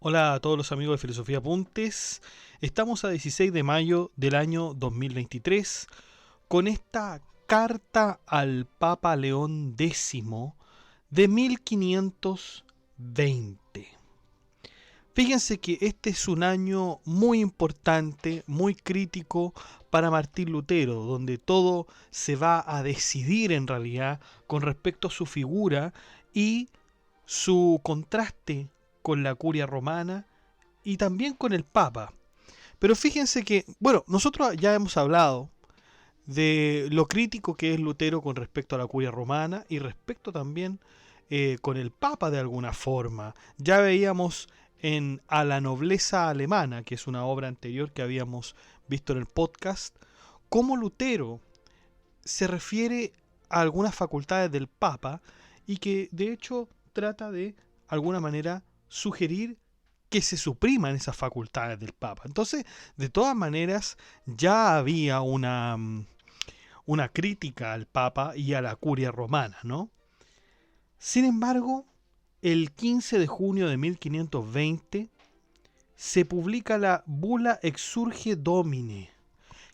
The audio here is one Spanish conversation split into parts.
Hola a todos los amigos de Filosofía Apuntes. Estamos a 16 de mayo del año 2023 con esta carta al Papa León X de 1520. Fíjense que este es un año muy importante, muy crítico para Martín Lutero, donde todo se va a decidir en realidad con respecto a su figura y su contraste con la curia romana y también con el Papa. Pero fíjense que, bueno, nosotros ya hemos hablado de lo crítico que es Lutero con respecto a la curia romana y respecto también con el Papa de alguna forma. Ya veíamos en A la nobleza alemana, que es una obra anterior que habíamos visto en el podcast, cómo Lutero se refiere a algunas facultades del Papa y que de hecho trata de alguna manera sugerir que se supriman esas facultades del Papa. Entonces, de todas maneras, ya había una crítica al Papa y a la curia romana, ¿no? Sin embargo, el 15 de junio de 1520 se publica la Bula Exsurge Domine.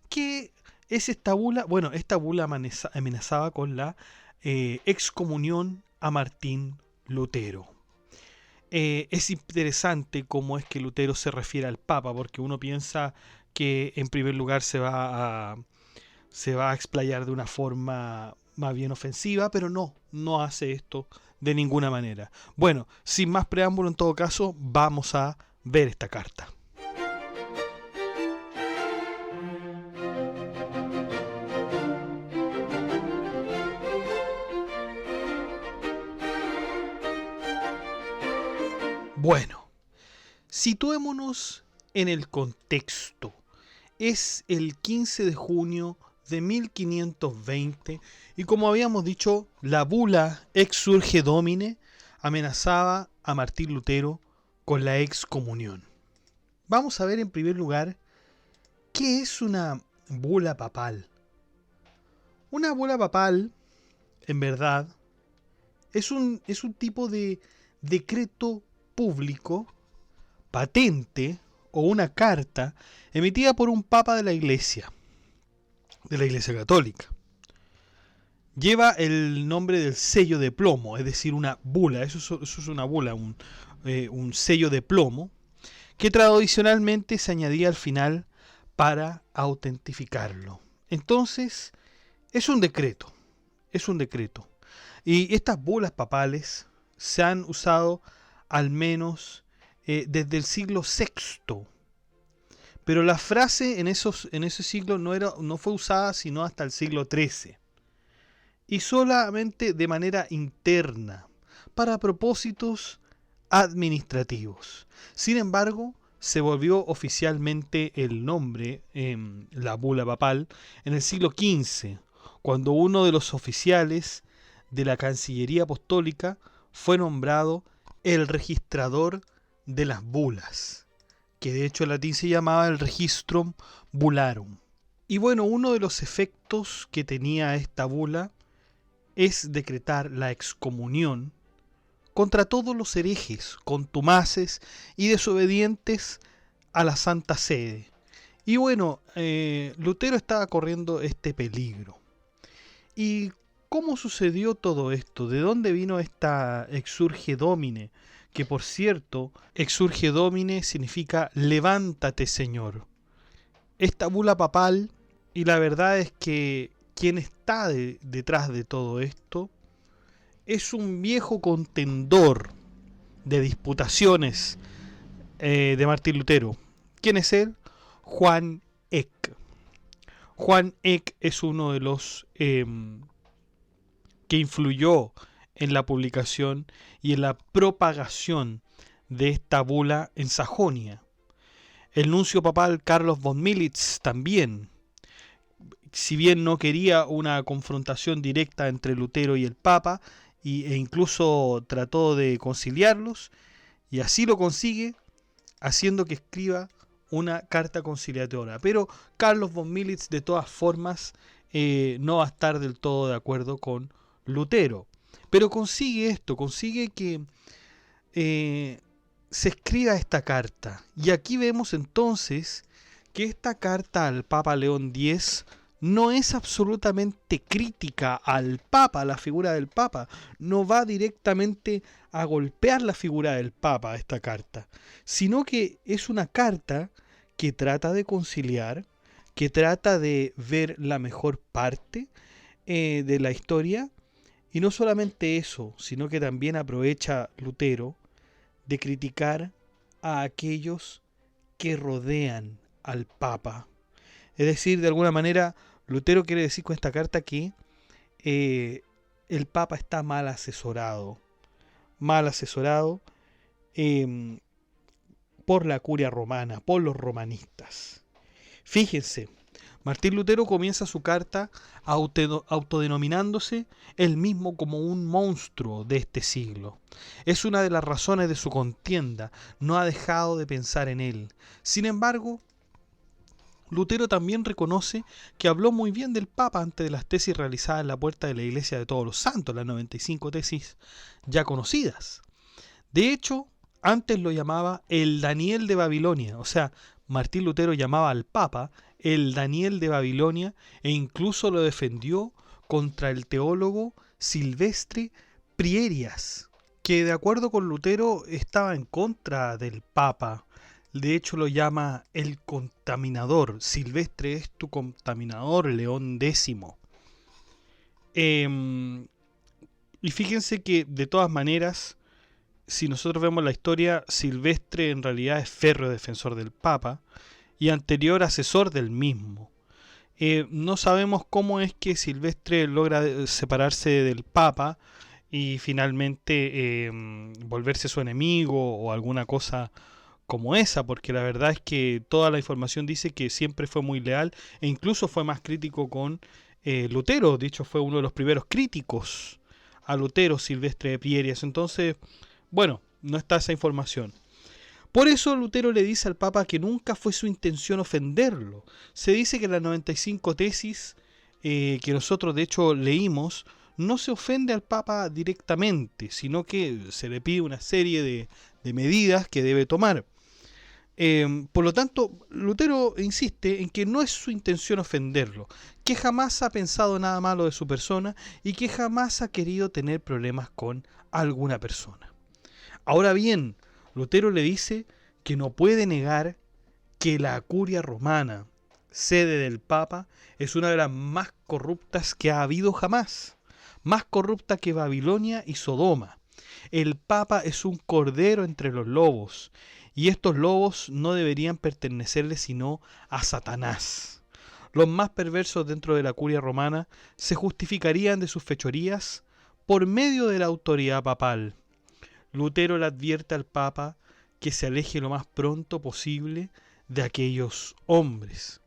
¿Qué es esta bula? Bueno, esta bula amenazaba con la excomunión a Martín Lutero. Es interesante cómo es que Lutero se refiere al Papa, porque uno piensa que en primer lugar se va a explayar de una forma más bien ofensiva, pero no hace esto de ninguna manera. Bueno, sin más preámbulo, en todo caso, vamos a ver esta carta. Bueno, situémonos en el contexto. Es el 15 de junio de 1520 y como habíamos dicho, la bula Exsurge Domine amenazaba a Martín Lutero con la excomunión. Vamos a ver en primer lugar qué es una bula papal. Una bula papal, en verdad, es un tipo de decreto público, patente o una carta emitida por un papa de la Iglesia Católica. Lleva el nombre del sello de plomo, es decir, una bula. Eso es una bula, un sello de plomo, que tradicionalmente se añadía al final para autentificarlo. Entonces, es un decreto. Y estas bulas papales se han usado al menos desde el siglo VI. Pero la frase en ese siglo no fue usada sino hasta el siglo XIII. Y solamente de manera interna, para propósitos administrativos. Sin embargo, se volvió oficialmente el nombre, la bula papal, en el siglo XV, cuando uno de los oficiales de la Cancillería Apostólica fue nombrado el registrador de las bulas, que de hecho en latín se llamaba el registrum bularum. Y bueno, uno de los efectos que tenía esta bula es decretar la excomunión contra todos los herejes, contumaces y desobedientes a la Santa Sede. Y bueno, Lutero estaba corriendo este peligro. ¿Y cómo sucedió todo esto? ¿De dónde vino esta Exsurge Domine? Que por cierto, Exsurge Domine significa levántate, Señor. Esta bula papal, y la verdad es que quien está detrás de todo esto es un viejo contendor de disputaciones de Martín Lutero. ¿Quién es él? Juan Eck. Juan Eck es uno de los que influyó en la publicación y en la propagación de esta bula en Sajonia. El nuncio papal Carlos von Militz también, si bien no quería una confrontación directa entre Lutero y el Papa, e incluso trató de conciliarlos, y así lo consigue, haciendo que escriba una carta conciliatoria. Pero Carlos von Militz, de todas formas, no va a estar del todo de acuerdo con Lutero. Pero consigue esto, consigue que se escriba esta carta. Y aquí vemos entonces que esta carta al Papa León X no es absolutamente crítica al Papa, a la figura del Papa. No va directamente a golpear la figura del Papa esta carta, sino que es una carta que trata de conciliar, que trata de ver la mejor parte de la historia. Y no solamente eso, sino que también aprovecha Lutero de criticar a aquellos que rodean al Papa. Es decir, de alguna manera, Lutero quiere decir con esta carta que el Papa está mal asesorado eh, por la curia romana, por los romanistas. Fíjense, Martín Lutero comienza su carta autodenominándose él mismo como un monstruo de este siglo. Es una de las razones de su contienda, no ha dejado de pensar en él. Sin embargo, Lutero también reconoce que habló muy bien del Papa antes de las tesis realizadas en la puerta de la Iglesia de Todos los Santos, las 95 tesis ya conocidas. De hecho, antes lo llamaba el Daniel de Babilonia, o sea, Martín Lutero llamaba al Papa el Daniel de Babilonia e incluso lo defendió contra el teólogo Silvestre Prierias, que de acuerdo con Lutero estaba en contra del Papa. De hecho lo llama el contaminador. Silvestre es tu contaminador, León X. Y fíjense que de todas maneras, si nosotros vemos la historia, Silvestre en realidad es férreo defensor del Papa y anterior asesor del mismo. No sabemos cómo es que Silvestre logra separarse del Papa y finalmente volverse su enemigo o alguna cosa como esa, porque la verdad es que toda la información dice que siempre fue muy leal e incluso fue más crítico con Lutero. De hecho, fue uno de los primeros críticos a Lutero, Silvestre de Prierias. Entonces, bueno, no está esa información. Por eso Lutero le dice al Papa que nunca fue su intención ofenderlo. Se dice que en las 95 tesis que nosotros de hecho leímos, no se ofende al Papa directamente, sino que se le pide una serie de medidas que debe tomar. Por lo tanto, Lutero insiste en que no es su intención ofenderlo, que jamás ha pensado nada malo de su persona y que jamás ha querido tener problemas con alguna persona. Ahora bien, Lutero le dice que no puede negar que la curia romana, sede del Papa, es una de las más corruptas que ha habido jamás, más corrupta que Babilonia y Sodoma. El Papa es un cordero entre los lobos, y estos lobos no deberían pertenecerle sino a Satanás. Los más perversos dentro de la curia romana se justificarían de sus fechorías por medio de la autoridad papal. Lutero le advierte al Papa que se aleje lo más pronto posible de aquellos hombres.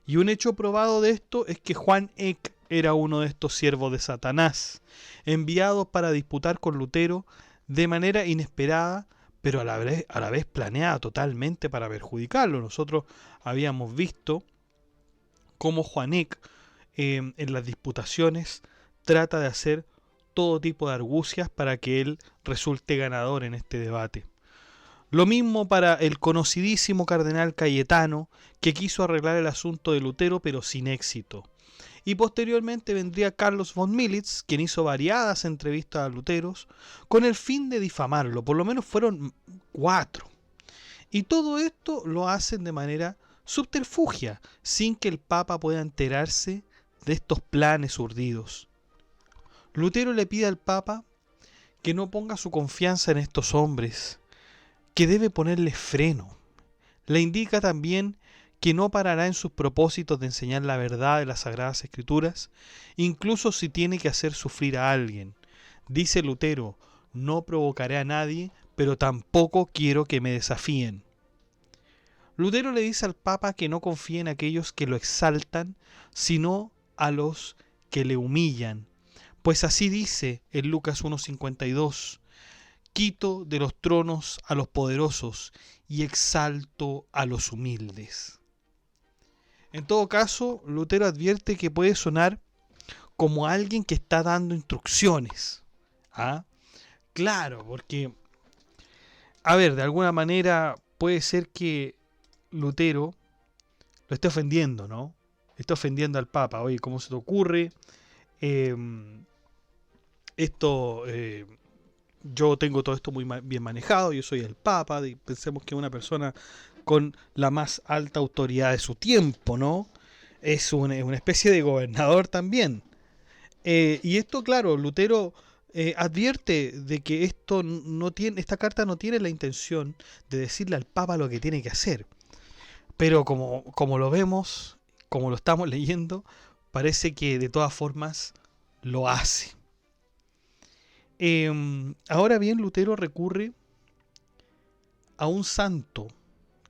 Y un hecho probado de esto es que Juan Eck era uno de estos siervos de Satanás, enviados para disputar con Lutero de manera inesperada, pero a la vez planeada totalmente para perjudicarlo. Nosotros habíamos visto cómo Juan Eck en las disputaciones trata de hacer todo tipo de argucias para que él resulte ganador en este debate. Lo mismo para el conocidísimo cardenal Cayetano, que quiso arreglar el asunto de Lutero pero sin éxito. Y posteriormente vendría Carlos von Militz, quien hizo variadas entrevistas a Lutero con el fin de difamarlo. Por lo menos fueron 4. Y todo esto lo hacen de manera subterfugia, sin que el Papa pueda enterarse de estos planes urdidos. Lutero le pide al Papa que no ponga su confianza en estos hombres, que debe ponerle freno. Le indica también que no parará en sus propósitos de enseñar la verdad de las Sagradas Escrituras, incluso si tiene que hacer sufrir a alguien. Dice Lutero, no provocaré a nadie, pero tampoco quiero que me desafíen. Lutero le dice al Papa que no confíe en aquellos que lo exaltan, sino a los que le humillan, Pues así dice en Lucas 1:52, quito de los tronos a los poderosos y exalto a los humildes. En todo caso, Lutero advierte que puede sonar como alguien que está dando instrucciones. ¿Ah? Claro, porque, a ver, de alguna manera puede ser que Lutero lo esté ofendiendo, ¿no? Está ofendiendo al Papa. Oye, ¿cómo se te ocurre? Eh, esto, yo tengo todo esto muy bien manejado, yo soy el Papa, y pensemos que una persona con la más alta autoridad de su tiempo, ¿no? Es una especie de gobernador también. Y esto, claro, Lutero advierte de que esta carta no tiene la intención de decirle al Papa lo que tiene que hacer. Pero como lo vemos, como lo estamos leyendo, parece que de todas formas lo hace. Ahora bien, Lutero recurre a un santo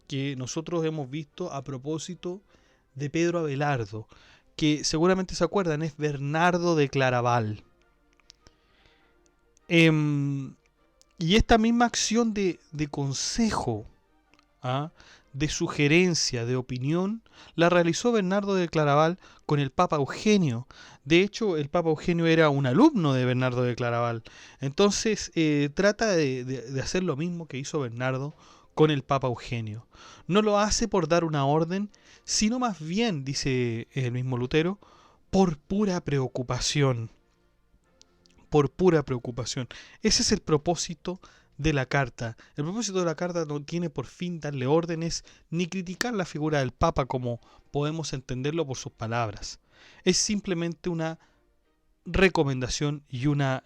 que nosotros hemos visto a propósito de Pedro Abelardo, que seguramente se acuerdan, es Bernardo de Claraval. Y esta misma acción de consejo, ¿ah?, de sugerencia, de opinión, la realizó Bernardo de Claraval con el Papa Eugenio. De hecho, el Papa Eugenio era un alumno de Bernardo de Claraval. Entonces, trata de hacer lo mismo que hizo Bernardo con el Papa Eugenio. No lo hace por dar una orden, sino más bien, dice el mismo Lutero, por pura preocupación. Por pura preocupación. Ese es el propósito de la carta. El propósito de la carta no tiene por fin darle órdenes ni criticar la figura del Papa como podemos entenderlo por sus palabras. Es simplemente una recomendación y una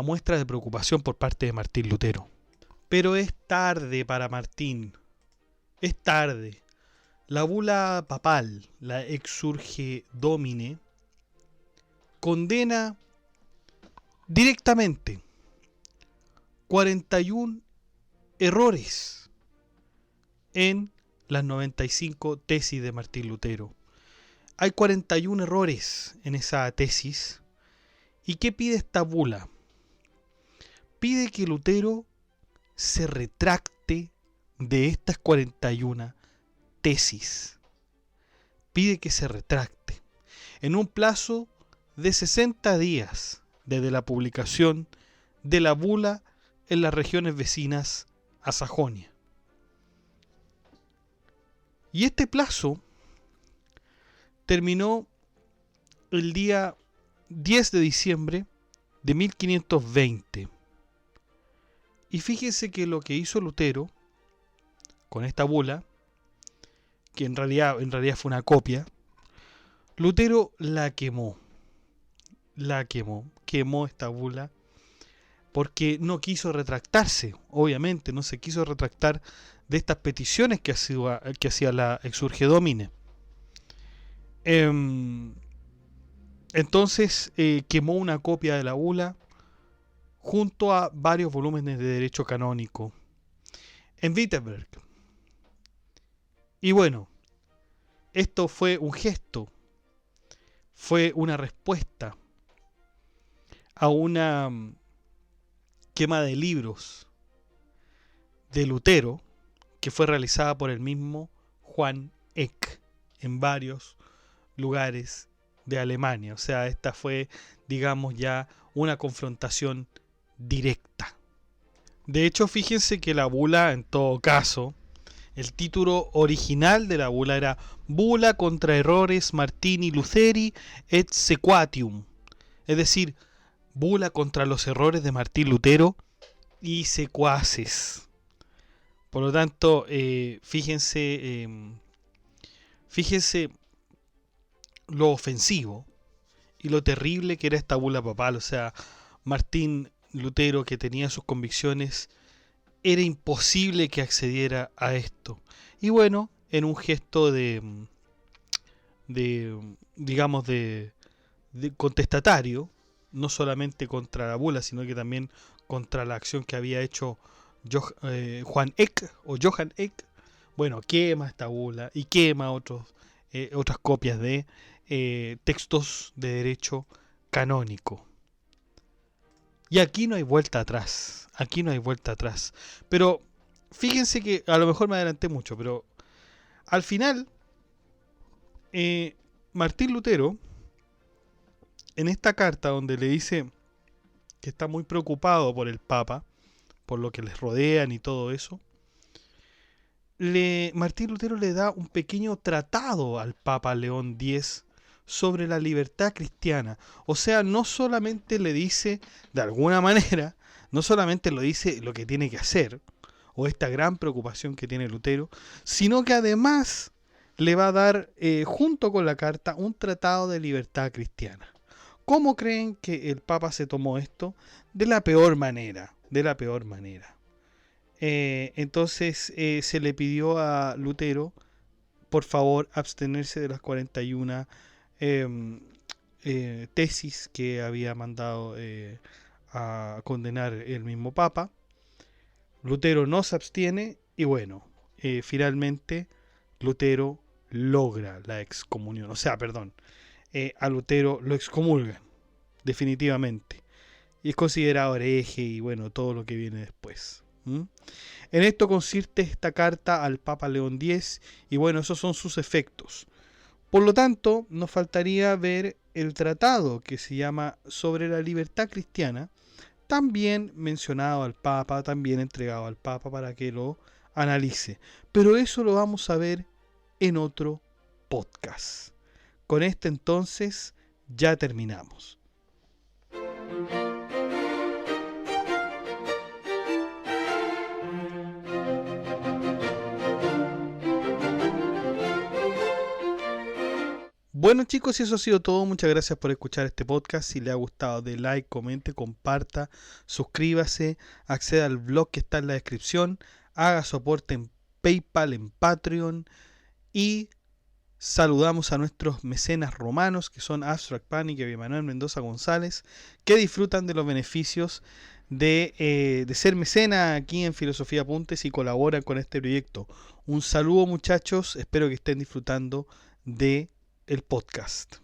muestra de preocupación por parte de Martín Lutero. Pero es tarde para Martín. Es tarde. La bula papal, la Exsurge Domine, condena directamente 41 errores en las 95 tesis de Martín Lutero. Hay 41 errores en esa tesis. ¿Y qué pide esta bula? Pide que Lutero se retracte de estas 41 tesis. Pide que se retracte en un plazo de 60 días desde la publicación de la bula en las regiones vecinas a Sajonia. Y este plazo terminó el día 10 de diciembre de 1520. Y fíjense que lo que hizo Lutero con esta bula, que en realidad fue una copia, Lutero la quemó. Quemó esta bula porque no quiso retractarse, obviamente, no se quiso retractar de estas peticiones que hacía la Exsurge Domine. Entonces quemó una copia de la bula junto a varios volúmenes de derecho canónico en Wittenberg. Y bueno, esto fue un gesto, fue una respuesta a una quema de libros de Lutero que fue realizada por el mismo Juan Eck en varios lugares de Alemania. O sea, esta fue, digamos, ya una confrontación directa. De hecho, fíjense que la bula, en todo caso, el título original de la bula era Bula contra errores Martini Lutheri et sequatium, es decir, bula contra los errores de Martín Lutero y secuaces. Por lo tanto, fíjense lo ofensivo y lo terrible que era esta bula papal. O sea, Martín Lutero, que tenía sus convicciones, era imposible que accediera a esto. Y bueno, en un gesto de contestatario, no solamente contra la bula, sino que también contra la acción que había hecho Johann Eck, bueno, quema esta bula y quema otras copias textos de derecho canónico. Y aquí no hay vuelta atrás, aquí no hay vuelta atrás. Pero fíjense que a lo mejor me adelanté mucho, pero al final Martín Lutero, en esta carta donde le dice que está muy preocupado por el Papa, por lo que les rodean y todo eso, Martín Lutero le da un pequeño tratado al Papa León X sobre la libertad cristiana. O sea, no solamente le dice, de alguna manera, no solamente lo dice lo que tiene que hacer, o esta gran preocupación que tiene Lutero, sino que además le va a dar, junto con la carta, un tratado de libertad cristiana. ¿Cómo creen que el Papa se tomó esto? De la peor manera, de la peor manera. Entonces se le pidió a Lutero, por favor, abstenerse de las 41 tesis que había mandado a condenar el mismo Papa. Lutero no se abstiene y bueno, finalmente Lutero logra la excomunión. O sea, perdón, a Lutero lo excomulgan, definitivamente. Y es considerado hereje y bueno, todo lo que viene después. En esto consiste esta carta al Papa León X y bueno, esos son sus efectos. Por lo tanto, nos faltaría ver el tratado que se llama Sobre la Libertad Cristiana, también mencionado al Papa, también entregado al Papa para que lo analice. Pero eso lo vamos a ver en otro podcast. Con este entonces ya terminamos. Bueno chicos, y eso ha sido todo. Muchas gracias por escuchar este podcast. Si le ha gustado, dé like, comente, comparta, suscríbase, acceda al blog que está en la descripción, haga soporte en PayPal, en Patreon y saludamos a nuestros mecenas romanos que son Abstract Panic y Manuel Mendoza González, que disfrutan de los beneficios de ser mecena aquí en Filosofía Apuntes y colaboran con este proyecto. Un saludo muchachos, espero que estén disfrutando de el podcast.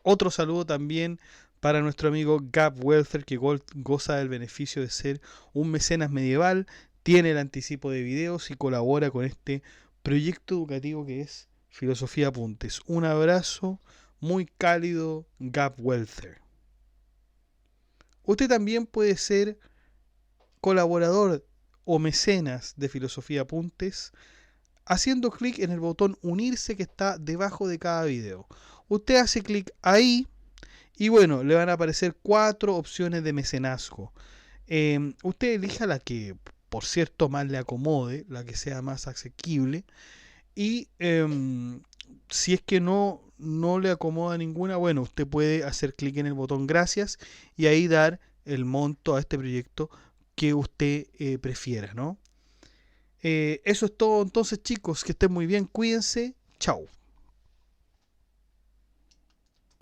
Otro saludo también para nuestro amigo Gab Welfer, que goza del beneficio de ser un mecenas medieval, tiene el anticipo de videos y colabora con este proyecto educativo que es Filosofía Apuntes. Un abrazo muy cálido, Gab Welfer. Usted también puede ser colaborador o mecenas de Filosofía Apuntes haciendo clic en el botón unirse que está debajo de cada video. Usted hace clic ahí y bueno, le van a aparecer 4 opciones de mecenazgo. Usted elija la que, por cierto, más le acomode, la que sea más asequible. Y si es que no le acomoda ninguna, bueno, usted puede hacer clic en el botón gracias y ahí dar el monto a este proyecto que usted prefiera, ¿no? Eso es todo entonces chicos, que estén muy bien, cuídense, chao.